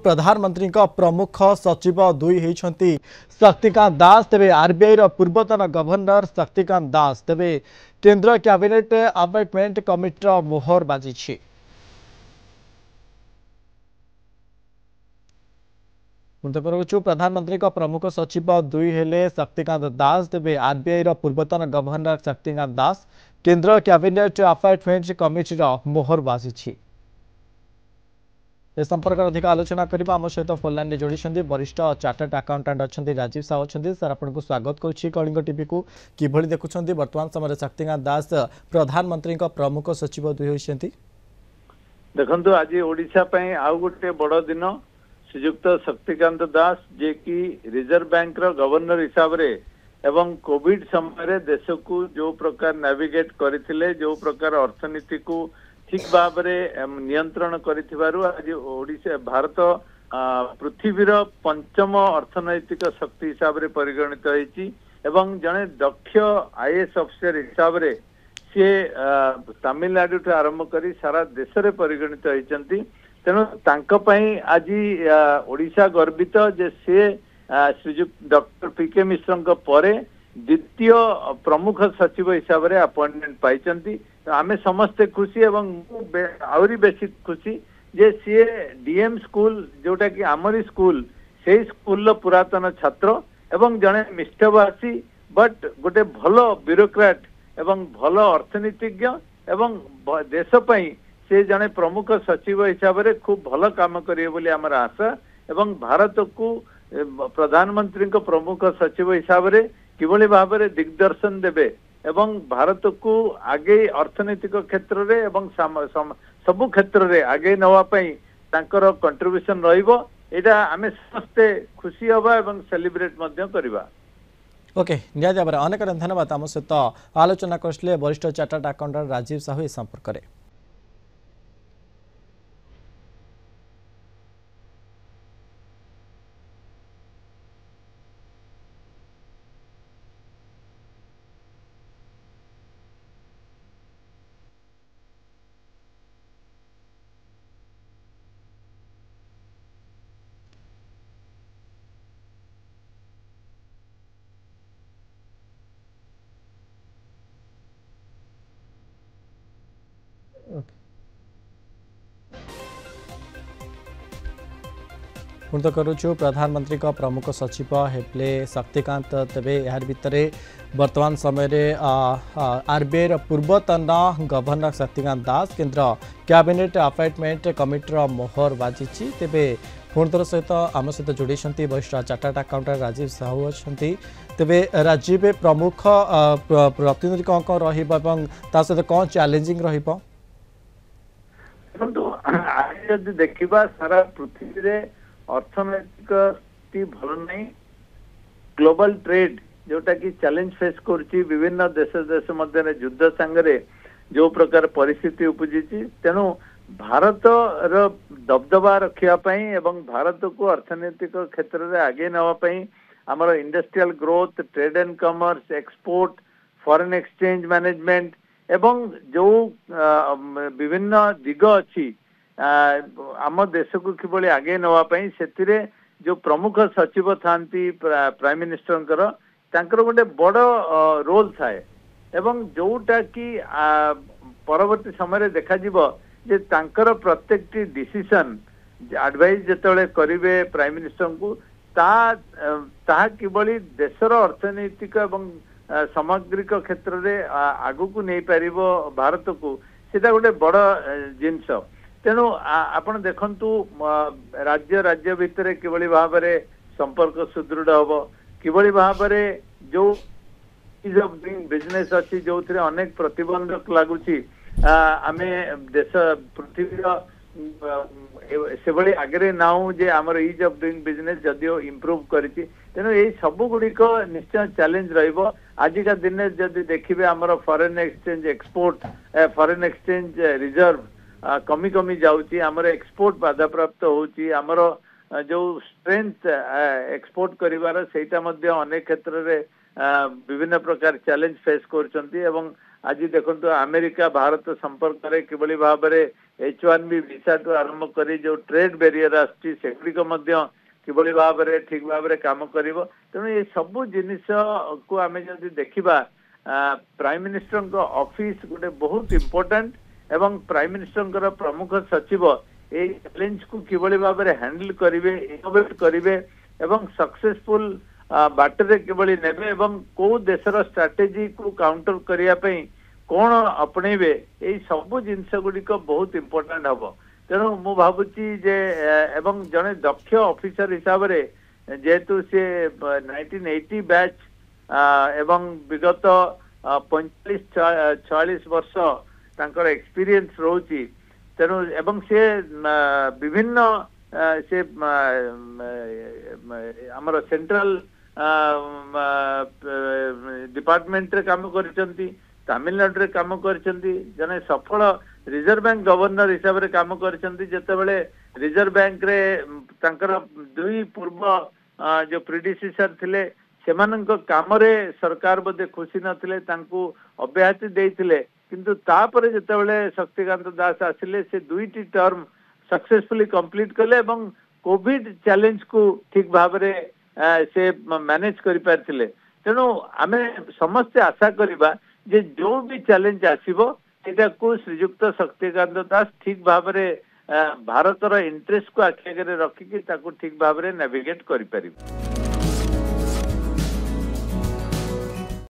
प्रधानमंत्री प्रमुख सचिव दुई होती शक्तिकांत दास तेरे आरबीआई पूर्वतन गवर्नर शक्तिकांत दास तेरे केंद्र कैबिनेट अपॉइंटमेंट कमिटी मोहर बाजी। प्रधानमंत्री प्रमुख सचिव दुई हेले शक्तिकांत दास तेरे आरबीआई पूर्वतन गवर्नर शक्तिकांत दास केंद्र कैबिनेट अपॉइंटमेंट कमिटी मोहर बाजी। ए संपर्क अधिक आलोचना करबा आम सहित फोन लाइन जोड़ी वरिष्ठ चार्टर्ड अकाउंटेंट अच्छा राजीव साहू अच्छा सर आपको स्वागत करुच्ची कलिंग टीवी को किभली देखुं वर्तमान समय शक्तिकांत दास प्रधानमंत्री प्रमुख सचिव दुई होती। देखो आज ओडिशा आउ गोटे बड़ दिन श्रीजुक्त शक्तिकांत दास जे कि रिजर्व बैंक गवर्नर हिसाब रे एवं कोविड समय देश को जो प्रकार नेविगेट करथिले जो प्रकार अर्थनीति को ठीक भाव नियंत्रण करिथिबारु आज ओडिशा भारत पृथ्वीर पंचम अर्थनैतिक शक्ति हिसाब रे परिगणित होईची एवं जने दक्ष आईएएस अफिसर हिसाब रे सी तमिलनाडु ठार आरंभ करी सारा देश रे परिगणित होईचंती। तेणु तांको पई आज ओडिशा गर्वित जे से श्रीजुक्त डॉक्टर पीके मिश्र परे द्वितीय प्रमुख सचिव हिसाब रे अपॉइंटमेंट पाइचंती। आमे समस्ते खुशी एवं आउरी बेसी खुशी जे सी डीएम स्कूल जोटा कि आमरी स्कूल से स्कूल पुरातन छात्र एवं जने निष्ठावासी बट गोटे भलो ब्यूरोक्रेट एवं भलो अर्थनीतिज्ञ एवं देश पई से जने प्रमुख सचिव हिसाब रे खूब भलो काम करिए बोली हमर आशा एवं भारत को प्रधानमंत्री को प्रमुख सचिव हिसाब रे किभली भाव रे दिग्दर्शन देबे एवं भारत को आगे अर्थनैतिक क्षेत्र रे एवं सबु क्षेत्र रे आगे नवा पई तांकर कंट्रीब्यूशन रहिबो एटा आमे समस्ते खुशी होबा एवं सेलिब्रेट मध्य करबा। ओके निया अनेक धन्यवाद आम सहित आलोचना करथिले वरिष्ठ चार्टर्ड अकाउंटेंट राजीव साहू ए संपर्क रे। पूर्ण करुचु प्रधानमंत्री का प्रमुख सचिव हेले शक्तिकांत तेबे यार भितर वर्तमान समय आरबीआई पूर्वतन गवर्नर शक्तिकांत दास केंद्र कैबिनेट अपॉइंटमेंट कमिटी मोहर बाजी। तेबे पूर्णतर सहित आम सहित जोड़ी वरिष्ठ चार्टर्ड अकाउंटेंट राजीव साहू अच्छा तेबे राजीव प्रमुख प्रतिनिधि कौन कौन रहित कौन चैलेंजिंग रहिबो आज देखा सारा पृथ्वी रे अर्थनैतिक स्थिति भल नहीं ग्लोबल ट्रेड जोटा कि चैलेंज फेस करछि विभिन्न देश मध्य युद्ध संगे जो प्रकार परिस्थिति उपजी तेणु भारत रो दबदबा रखिया एवं भारत को अर्थनैतिक क्षेत्र में आगे नवाई आमर industrial growth trade and commerce export foreign exchange management एवं जो विभिन्न दिग अच्छी आम देश को किभली आगे नवाई से जो प्रमुख सचिव थांती प्राइम मिनिस्टर तांकर गोटे बड़ रोल थाए एवं जोटा कि परवर्ती समय देखा जिवो जे तांकर प्रत्येक डिसीजन एडवाइस जतले करिवे प्राइम मिनिस्टर को ता किभली देशर अर्थनैतिक एवं सामग्रिक क्षेत्र रे आगु को नहीं पारिबो भारत को सेटा गोटे बड़ जिनस। तेणु आपण देखंतु राज्य राज्य भितर किभली भाव रे संपर्क सुदृढ़ होबो किभली भाव रे जो इज ऑफ डूइंग बिजनेस अच्छी जो थे अनेक प्रतिबंधक लगुची आमे देश पृथ्वी से आगे नाऊ जे आमर इज ऑफ डूइंग बिजनेस जदियो इम्प्रूव करिछि तेणु ये सबु गुड़िक निश्चय चैलेंज रहिबो। आजिका दिन जदि देखिबे आमर foreign exchange export foreign exchange reserve कमी कमी जाउची आमर एक्सपोर्ट बाधा प्राप्त होउची आमर जो स्ट्रेंथ एक्सपोर्ट करिवार सेटा मध्य अनेक क्षेत्र रे विभिन्न प्रकार चैलेंज फेस करछंती एवं आज देखो अमेरिका भारत संपर्क रे किभली भाव रे H1B भिसा टू आरंभ करी जो ट्रेड बैरियर आछि सेगुड़िक मध्य किभଳି भाବରେ ଠିକ ଭାବରେ କାମ କରିବ। ତେଣୁ ଏ ସବୁ ଜିନିଷକୁ ଆମେ ଯଦି ଦେଖିବା ପ୍ରାଇମ ମିନିଷ୍ଟରଙ୍କ ଅଫିସ ଗୋଟେ ବହୁତ ଇମ୍ପୋର୍ଟାଣ୍ଟ ଏବଂ ପ୍ରାଇମ ମିନିଷ୍ଟରଙ୍କର ପ୍ରମୁଖ ସଚିବ এই ଚ୍ୟାଲେଞ୍ଜକୁ କିଭଳି ଭାବରେ ହ୍ୟାଣ୍ଡଲ କରିବେ ଇନୋଭେଟ କରିବେ ଏବଂ ସକ୍ସେସଫୁଲ ବାଟରେ କିଭଳି ନେବେ ଏବଂ କୋଉ ଦେଶର ଷ୍ଟ୍ରାଟେଜିକୁ କାଉଣ୍ଟର କରିବା ପାଇଁ କଣ ଆପଣେଇବେ ଏଇ ସବୁ ଜିନିଷ ଗୁଡ଼ିକ ବହୁତ ଇମ୍ପୋର୍ଟାଣ୍ଟ ହବ। ତେଣୁ ମୁଁ ଭାବୁଛି ଯେ ଏବଂ ଜଣେ ଦକ୍ଷ ଅଫିସର ହିସାବରେ ଯେହେତୁ ସେ 1980 ବ୍ୟାଚ୍ ଏବଂ ବିଗତ 45-46 ବର୍ଷ ତାଙ୍କର ଏକ୍ସପିରିଏନ୍ସ ରହୁଛି। ତେଣୁ ଏବଂ ସେ ବିଭିନ୍ନ ସେ ଆମର ସେଣ୍ଟ୍ରାଲ ଡିପାର୍ଟମେଣ୍ଟରେ କାମ କରିଛନ୍ତି, ତାମିଲନାଡୁରେ କାମ କରିଛନ୍ତି, ଜଣେ ସଫଳ ରିଜର୍ଭ ବ୍ୟାଙ୍କ ଗଭର୍ଣ୍ଣର ହିସାବରେ କାମ କରିଛନ୍ତି। ଯେତେବେଳେ ରିଜର୍ଭ ବ୍ୟାଙ୍କରେ ତାଙ୍କର ଦୁଇ ପୂର୍ବ ଯୋଉ ପ୍ରିଡିସିସର ଥିଲେ ସେମାନଙ୍କ କାମରେ ସରକାର ବୋଧେ ଖୁସି ନଥିଲେ, ତାଙ୍କୁ ଅବ୍ୟାହତି ଦେଇଥିଲେ, କିନ୍ତୁ ତାପରେ ଯେତେବେଳେ ଶକ୍ତିକାନ୍ତ ଦାସ ଆସିଲେ ସେ ଦୁଇଟି ଟର୍ମ ସକ୍ସେସଫୁଲି କମ୍ପ୍ଲିଟ କଲେ ଏବଂ କୋଭିଡ ଚ୍ୟାଲେଞ୍ଜକୁ ଠିକ ଭାବରେ ସେ ମ୍ୟାନେଜ କରିପାରିଥିଲେ। ତେଣୁ ଆମେ ସମସ୍ତେ ଆଶା କରିବା ଯେ ଯୋଉ ବି ଚ୍ୟାଲେଞ୍ଜ ଆସିବ ସେଟାକୁ ଶ୍ରୀଯୁକ୍ତ ଶକ୍ତିକାନ୍ତ ଦାସ ଠିକ ଭାବରେ ଭାରତର ଇଣ୍ଟରେଷ୍ଟକୁ ଆଖି ଆଗରେ ରଖିକି ତାକୁ ଠିକ ଭାବରେ ନାଭିଗେଟ କରିପାରିବେ।